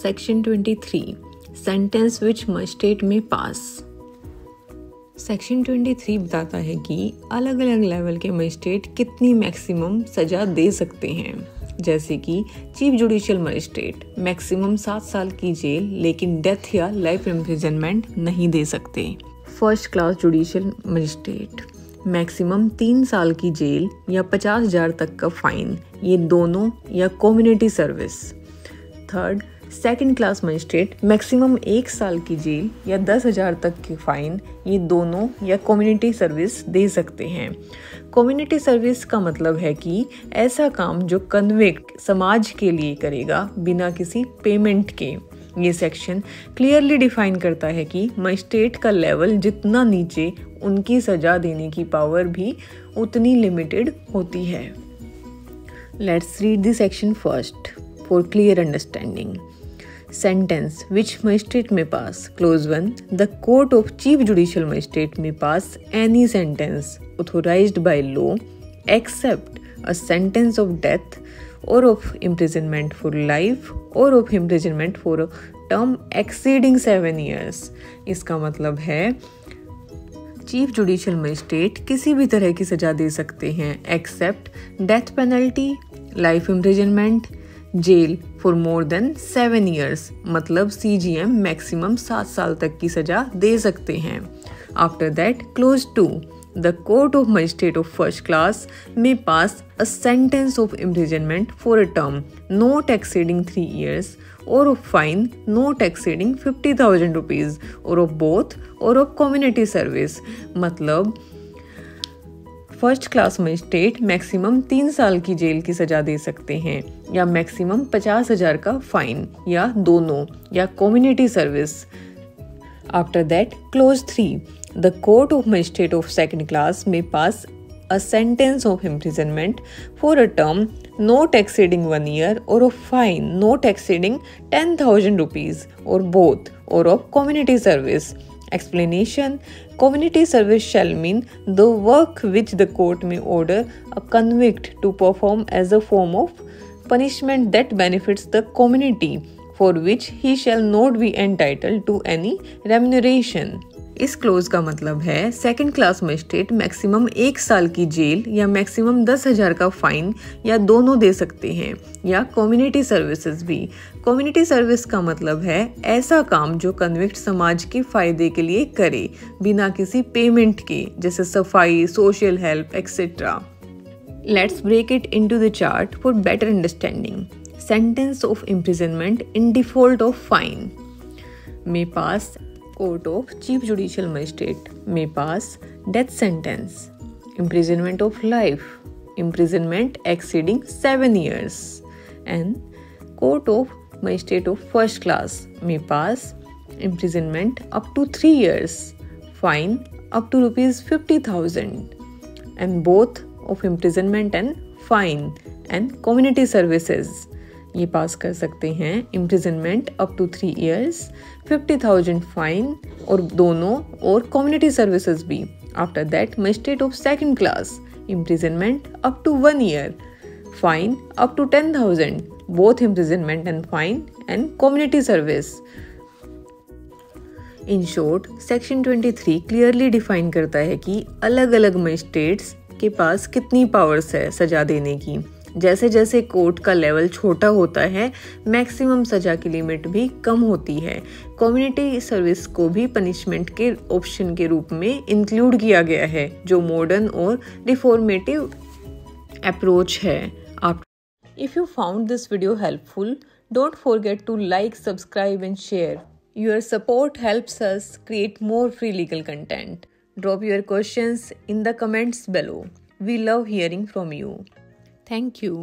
Section 23. Sentence which magistrate may pass. Section 23 बताता है कि अलग अलग लेवल के मजिस्ट्रेट कितनी मैक्सिमम सज़ा दे सकते हैं। जैसे कि चीफ जुडिशियल मजिस्ट्रेट मैक्सिमम 7 साल की जेल लेकिन डेथ या लाइफ इम्प्रिजनमेंट नहीं दे सकते। First class judicial magistrate maximum 3 साल की जेल या 50,000 तक का फाइन, ये दोनों या community service. Third second class magistrate maximum 1 साल की जेल या 10,000 तक के फाइन, ये दोनों या कम्युनिटी सर्विस दे सकते हैं। कम्युनिटी सर्विस का मतलब है कि ऐसा काम जो कन्विक्ट समाज के लिए करेगा बिना किसी पेमेंट के। ये सेक्शन क्लियरली डिफाइन करता है कि मजिस्ट्रेट का लेवल जितना नीचे उनकी सज़ा देने की पावर भी उतनी लिमिटेड होती है। Let's read the section first for clear understanding. Sentence which magistrate may pass. Clause 1. The court of chief judicial magistrate may pass any sentence authorized by law except a sentence of death or of imprisonment for life or of imprisonment for a term exceeding 7 years. इसका मतलब है chief judicial magistrate किसी भी तरह की सज़ा दे सकते हैं except death penalty, life imprisonment, jail for more than 7 years, मतलब CGM मैक्सिमम 7 साल तक की सजा दे सकते हैं। After that clause 2, the court of magistrate of first class may pass a sentence of imprisonment for a term not exceeding 3 years or of fine not exceeding 50,000 rupees or of both or of community service, मतलब first class magistrate maximum 3 साल की jail की सज़ा दे सकते हैं या maximum 50,000 का फाइन या दोनों या community service. After that clause 3, the court of magistrate of second class may pass a sentence of imprisonment for a term not exceeding 1 year or of fine not exceeding 10,000 rupees or both or of community service. Explanation: Community service shall mean the work which the court may order a convict to perform as a form of punishment that benefits the community, for which he shall not be entitled to any remuneration. इस close का मतलब है second class magistrate maximum 1 साल की jail या maximum 10,000 का fine या दोनों दे सकते हैं या कम्युनिटी सर्विसेज भी। कम्युनिटी सर्विस का मतलब है ऐसा काम जो कन्विक्ट समाज के फायदे के लिए करे बिना किसी पेमेंट के, जैसे सफाई, social help etcetera. Let's break it into the chart for better understanding. Sentence of imprisonment in default of fine may pass court of chief judicial magistrate may pass death sentence, imprisonment of life, imprisonment exceeding 7 years, and court of magistrate of first class may pass imprisonment up to 3 years, fine up to ₹50,000, and both of imprisonment and fine and community services ये पास कर सकते हैं imprisonment up to 3 years, 50,000 fine और दोनों और community services भी। After that magistrate of second class imprisonment up to 1 year, fine up to 10,000, both imprisonment and fine and community service. In short section 23 clearly define करता है कि अलग अलग magistrates के पास कितनी पावर्स है सजा देने की। जैसे जैसे कोर्ट का लेवल छोटा होता है मैक्सिमम सजा की लिमिट भी कम होती है। कम्युनिटी सर्विस को भी पनिशमेंट के ऑप्शन के रूप में इंक्लूड किया गया है जो मॉडर्न और रिफॉर्मेटिव अप्रोच है। If you found this video helpful, don't forget to like, subscribe and share. Your support helps us create more free legal content. Drop your questions in the comments below. We love hearing from you. Thank you.